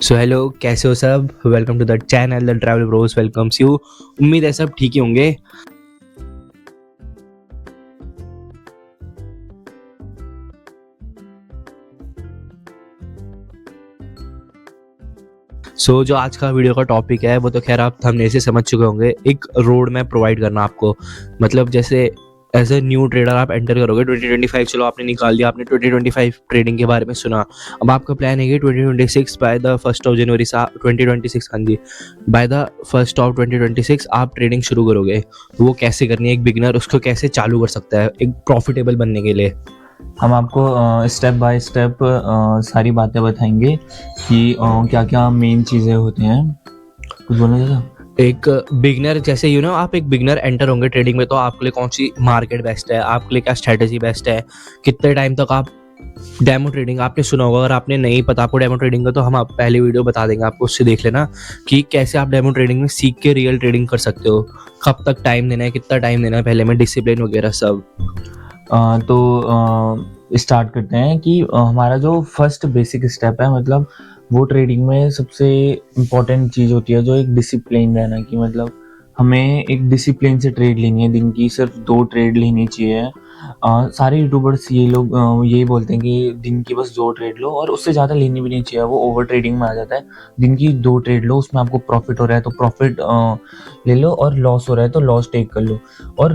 So hello, कैसे हो सब। Welcome to the channel the travel bros welcomes you. उम्मीद है सब ठीक ही होंगे। जो आज का वीडियो का टॉपिक है वो तो खैर आप थंबनेल से समझ चुके होंगे। एक रोड मैप प्रोवाइड करना आपको, मतलब जैसे एज ए न्यू ट्रेडर आप एंटर करोगे 2025। चलो आपने निकाल दिया, आपने 2025 ट्रेडिंग के बारे में सुना। अब आपका प्लान है कि 2026 बाय द 1 जनवरी 2026, हाँ जी, बाय द 1 आप ट्रेडिंग शुरू करोगे। तो वो कैसे करनी है, एक बिगिनर उसको कैसे चालू कर सकता है एक प्रॉफिटेबल बनने के लिए। हम आपको स्टेप बाय स्टेप सारी बातें बताएंगे कि क्या क्या मेन चीज़ें होती हैं। कुछ बोलना चाहते? एक बिगनर जैसे आप एक बिगनर एंटर होंगे ट्रेडिंग में, तो आपके लिए कौन सी मार्केट बेस्ट है, आपके लिए क्या स्ट्रेटेजी बेस्ट है, कितने टाइम तक आप डेमो ट्रेडिंग आपने सुना होगा। अगर आपने नहीं पता आपको डेमो ट्रेडिंग का, तो हम आप पहले वीडियो बता देंगे आपको, उससे देख लेना कि कैसे आप डेमो ट्रेडिंग में सीख के रियल ट्रेडिंग कर सकते हो, कब तक टाइम देना है, कितना टाइम देना है, पहले में डिसिप्लिन वगैरह सब। तो स्टार्ट करते हैं कि हमारा जो फर्स्ट बेसिक स्टेप है, मतलब वो ट्रेडिंग में सबसे इम्पोर्टेंट चीज़ होती है जो एक डिसिप्लिन रहना, कि मतलब हमें एक डिसिप्लिन से ट्रेड लेनी है। दिन की सिर्फ 2 ट्रेड लेनी चाहिए। सारे यूट्यूबर्स ये लोग यही बोलते हैं कि दिन की बस 2 ट्रेड लो, और उससे ज़्यादा लेनी भी नहीं चाहिए, वो ओवर ट्रेडिंग में आ जाता है। दिन की 2 ट्रेड लो, उसमें आपको प्रॉफिट हो रहा है तो प्रॉफिट ले लो, और लॉस हो रहा है तो लॉस टेक कर लो। और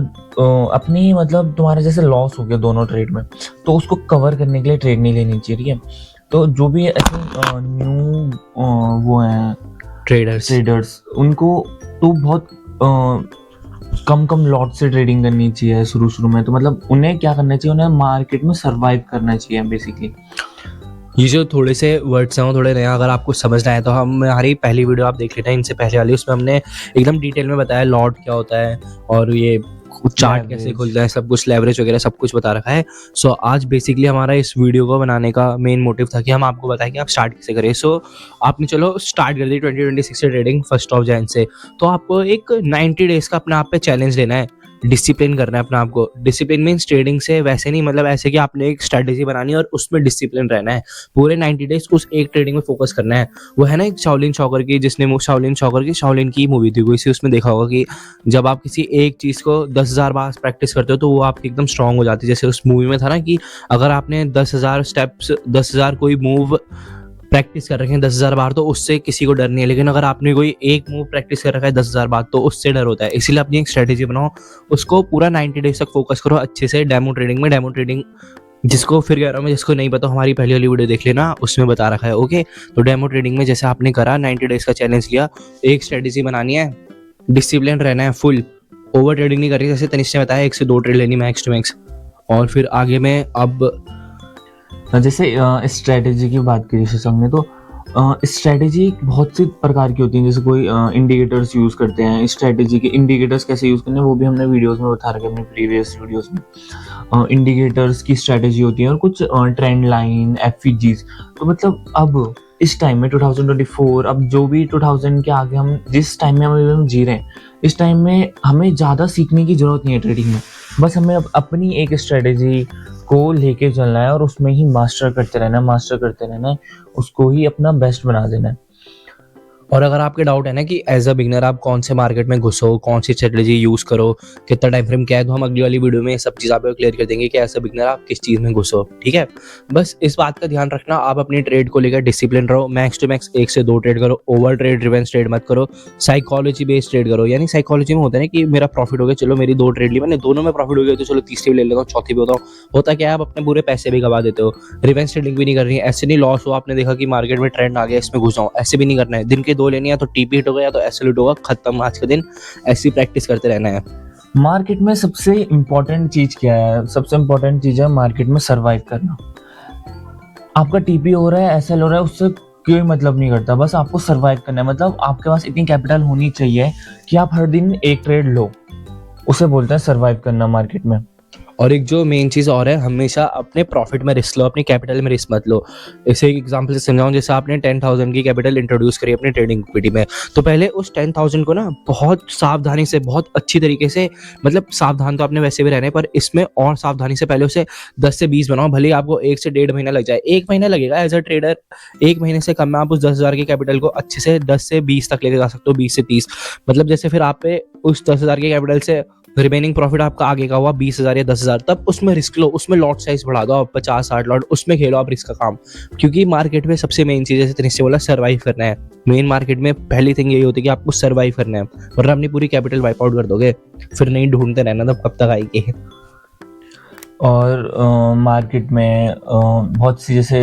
अपनी मतलब तुम्हारे जैसे लॉस हो गया दोनों ट्रेड में, तो उसको कवर करने के लिए ट्रेड नहीं लेनी चाहिए, ठीक है। तो जो भी ऐसे न्यू वो हैं ट्रेडर्स, उनको तो बहुत कम लॉट से ट्रेडिंग करनी चाहिए शुरू में। तो मतलब उन्हें क्या करना चाहिए, उन्हें मार्केट में सर्वाइव करना चाहिए बेसिकली। ये जो थोड़े से वर्ड्स हैं वो थोड़े नया, अगर आपको समझना है तो हमारी पहली वीडियो आप देख लेना, इनसे पहले वाली, उसमें हमने एकदम डिटेल में बताया लॉट क्या होता है और ये चार्ट कैसे खुलता है, सब कुछ लेवरेज वगैरह सब कुछ बता रखा है। आज बेसिकली हमारा इस वीडियो को बनाने का मेन मोटिव था कि हम आपको बताएं कि आप स्टार्ट कैसे करें। आपने चलो स्टार्ट कर दी 2026 से ट्रेडिंग 1 जनवरी से, तो आपको एक 90 डेज का अपने आप पे चैलेंज लेना है, डिसिप्लिन करना है अपने आप को। डिसिप्लिन मीन्स ट्रेडिंग से वैसे नहीं, मतलब ऐसे कि आपने एक स्ट्रेटेजी बनानी है और उसमें डिसिप्लिन रहना है। पूरे 90 डेज उस एक ट्रेडिंग में फोकस करना है। वो है ना एक शाओलिन सॉकर की, जिसने शाओलिन की मूवी थी कोई सी, उसमें देखा होगा कि जब आप किसी एक चीज़ को 10,000 बार प्रैक्टिस करते हो तो वो आपकी एकदम स्ट्रांग हो जाती है। जैसे उस मूवी में था ना कि अगर आपने 10,000 स्टेप्स 10,000 कोई मूव प्रैक्टिस कर रखे हैं 10,000 बार, तो उससे किसी को डर नहीं है। लेकिन अगर आपने कोई एक मूव प्रैक्टिस कर रखा है 10,000 बार, तो उससे डर होता है। इसीलिए अपनी एक स्ट्रेटेजी बनाओ, उसको पूरा 90 डेज तक फोकस करो अच्छे से। डेमो ट्रेडिंग जिसको फिर कह रहा हूँ मैं, जिसको नहीं पता हमारी पहली वाली वीडियो देख लेना, उसमें बता रखा है। ओके, तो डेमो ट्रेडिंग में जैसे आपने करा 90 डेज का चैलेंज लिया, एक स्ट्रेटेजी बनानी है, डिसिप्लिन रहना है फुल, ओवर ट्रेडिंग नहीं करनी। जैसे तनिष्क ने बताया 1 से 2 ट्रेड लेनी मैक्स टू मैक्स। और फिर आगे में अब जैसे स्ट्रेटेजी की बात करी शशांक ने, तो स्ट्रेटेजी बहुत सी प्रकार की होती हैं। जैसे कोई इंडिकेटर्स यूज़ करते हैं। स्ट्रेटेजी के इंडिकेटर्स कैसे यूज़ करने हैं वो भी हमने वीडियोस में बता रखे अपने प्रीवियस वीडियोस में। इंडिकेटर्स की स्ट्रेटेजी होती है, और कुछ ट्रेंड लाइन, एफईजीज। तो मतलब अब इस टाइम में 2024, अब जो भी 2000 के आगे हम जिस टाइम में हम जी रहे हैं, इस टाइम में हमें ज़्यादा सीखने की ज़रूरत नहीं है ट्रेडिंग में। बस हमें अब अपनी एक स्ट्रेटेजी को लेके चलना है और उसमें ही मास्टर करते रहना है, उसको ही अपना बेस्ट बना देना है। और अगर आपके डाउट है ना कि एज अ बिगनर आप कौन से मार्केट में घुसो, कौन सी स्ट्रेटजी यूज़ करो, कितना टाइम फ्रेम क्या है, तो हम अगली वाली वीडियो में सब चीज़ आपको क्लियर कर देंगे कि एज अ बिगनर आप किस चीज़ में घुसो, ठीक है। बस इस बात का ध्यान रखना, आप अपनी ट्रेड को लेकर डिसिप्लिन रहो, मैक्स टू मैक्स 1 से 2 ट्रेड करो, ओवर ट्रेड रिवेंस ट्रेड मत करो, साइकोलॉजी बेस्ड ट्रेड करो। यानी साइकोलॉजी में होता है ना कि मेरा प्रॉफिट हो गया, चलो मेरी 2 ट्रेड ली मैंने, दोनों में प्रॉफिट हो गया तो चलो तीसरी भी ले लेता हूँ, चौथी भी होता हूँ। होता क्या है, आप अपने पूरे पैसे भी गवा देते हो। रिवेंस ट्रेडिंग भी नहीं करनी है, ऐसे नहीं लॉस हो, आपने देखा कि मार्केट में ट्रेंड आ गया इसमें घुस जाऊँ, ऐसे भी नहीं करना है। दिन के 2 लेनी है तो टीपी हिट होगा या तो एसएल हिट होगा, खत्म आज का दिन। ऐसी प्रैक्टिस करते रहना है। मार्केट में सबसे इम्पोर्टेंट चीज़ क्या है? सबसे इम्पोर्टेंट चीज़ है मार्केट में सर्वाइव करना। आपका टीपी हो रहा है, एसएल हो रहा है, उससे कोई मतलब नहीं करता, बस आपको सर्वाइव करना है। मतलब आपके पास इतनी कैपिटल होनी चाहिए कि आप हर दिन एक ट्रेड लो, उसे बोलते हैं सर्वाइव करना मार्केट में। और एक जो मेन चीज़ और है, हमेशा अपने प्रॉफिट में रिस्क लो, अपनी कैपिटल में रिस्क मत लो। इसे एक एग्जांपल से समझाऊं, जैसे आपने 10,000 की कैपिटल इंट्रोड्यूस करी अपनी ट्रेडिंग इक्विटी में, तो पहले उस 10,000 को ना बहुत सावधानी से, बहुत अच्छी तरीके से, मतलब सावधान तो आपने वैसे भी रहना है, पर इसमें और सावधानी से पहले उसे 10 से 20 बनाओ। भले ही आपको 1 से 1.5 महीना लग जाए, 1 महीना लगेगा एज अ ट्रेडर, 1 महीने से कम में आप उस 10,000 की कैपिटल को अच्छे से 10 से 20 तक लेके जा सकते हो, 20 से 30। मतलब जैसे फिर आप पे उस 10,000 की कैपिटल से रिमेनिंग प्रॉफिट आपका आगे का हुआ 20,000 या 10,000, तब उसमें रिस्क लो, उसमें लॉट साइज बढ़ा दो आप 50-60 लॉट, उसमें खेलो आप रिस्क का काम। क्योंकि मार्केट में सबसे मेन चीज़, जैसे तनिष ने बोला, सर्वाइव करना है। मेन मार्केट में पहली थिंग यही होती है कि आपको सर्वाइव करना है, वरना अपनी पूरी कैपिटल वाइप आउट कर दोगे, फिर नहीं ढूंढते रहना तब कब तक आएगी। और मार्केट में बहुत सी जैसे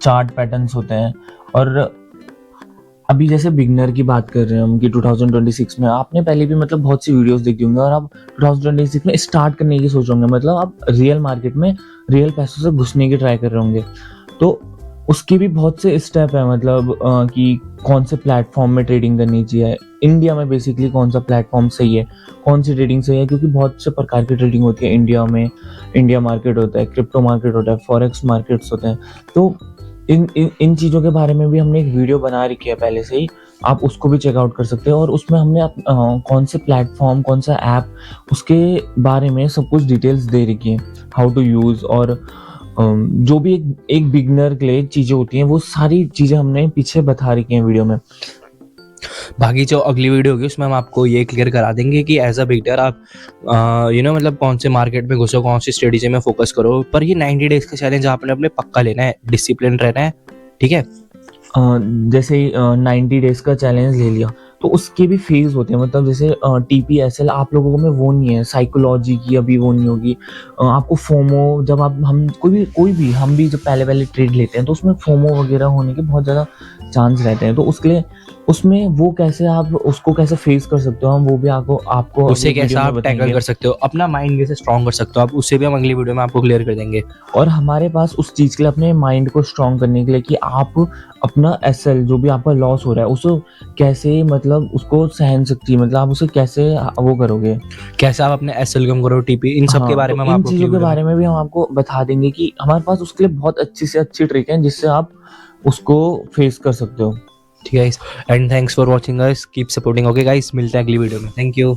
चार्ट पैटर्न्स होते हैं, और अभी जैसे बिगनर की बात कर रहे हैं हम कि 2026 में आपने पहले भी मतलब बहुत सी वीडियोस देखी होंगी, और आप 2026 में स्टार्ट करने की सोच रहे होंगे, मतलब आप रियल मार्केट में रियल पैसों से घुसने की ट्राई कर रहे होंगे। तो उसके भी बहुत से स्टेप है, मतलब कि कौन से प्लेटफॉर्म में ट्रेडिंग करनी चाहिए, इंडिया में बेसिकली कौन सा प्लेटफॉर्म सही है, कौन सी ट्रेडिंग सही है, क्योंकि बहुत से प्रकार की ट्रेडिंग होती है इंडिया में। इंडिया मार्केट होता है, क्रिप्टो मार्केट होता है, फॉरेक्स मार्केट्स होते हैं। तो इन चीज़ों के बारे में भी हमने एक वीडियो बना रखी है पहले से ही, आप उसको भी चेकआउट कर सकते हो। और उसमें हमने कौन से प्लेटफॉर्म, कौन सा ऐप, उसके बारे में सब कुछ डिटेल्स दे रखी है, हाउ टू यूज़, और जो भी एक बिगनर के लिए चीज़ें होती हैं वो सारी चीज़ें हमने पीछे बता रखी हैं वीडियो में। बाकी जो अगली वीडियो होगी उसमें हम आपको ये क्लियर करा देंगे कि एज अ बिगनर आप मतलब कौन से मार्केट में घुसो, कौन सी स्ट्रेटेजी में फोकस करो। पर ये 90 डेज का चैलेंज आपने अपने पक्का लेना है, डिसिप्लिन रहना है, ठीक है। जैसे 90 डेज का चैलेंज ले लिया तो उसके भी फेज होते हैं, मतलब जैसे TPSL आप लोगों में वो नहीं है, साइकोलॉजी की अभी वो नहीं होगी। आपको फोमो, जब आप हम कोई भी हम भी जब पहले ट्रेड लेते हैं तो उसमें फोमो वगैरह होने के बहुत ज़्यादा चांस रहते हैं। तो उसके लिए उसमें वो कैसे आप उसको कैसे फेस कर सकते हो, हम वो भी आपको उससे कैसे आप टैकल कर सकते हो, अपना माइंड कैसे स्ट्रॉन्ग कर सकते हो आप, उससे भी हम अगली वीडियो में आपको क्लियर कर देंगे। और हमारे पास उस चीज़ के लिए, अपने माइंड को स्ट्रॉन्ग करने के लिए, कि आप अपना SL जो भी आपका लॉस हो रहा है उसको कैसे, मतलब उसको सहन सकती है, मतलब आप उसे कैसे वो करोगे, कैसे आप अपने SL कम करो, TP, इन सब के बारे में हम इन आपको चीज़ों के बारे में भी हम आपको बता देंगे कि हमारे पास उसके लिए बहुत अच्छी से अच्छी ट्रिक है जिससे आप उसको फेस कर सकते हो। ठीक है guys, and thanks for watching guys, keep supporting. Okay guys, मिलते हैं अगली वीडियो में, थैंक यू।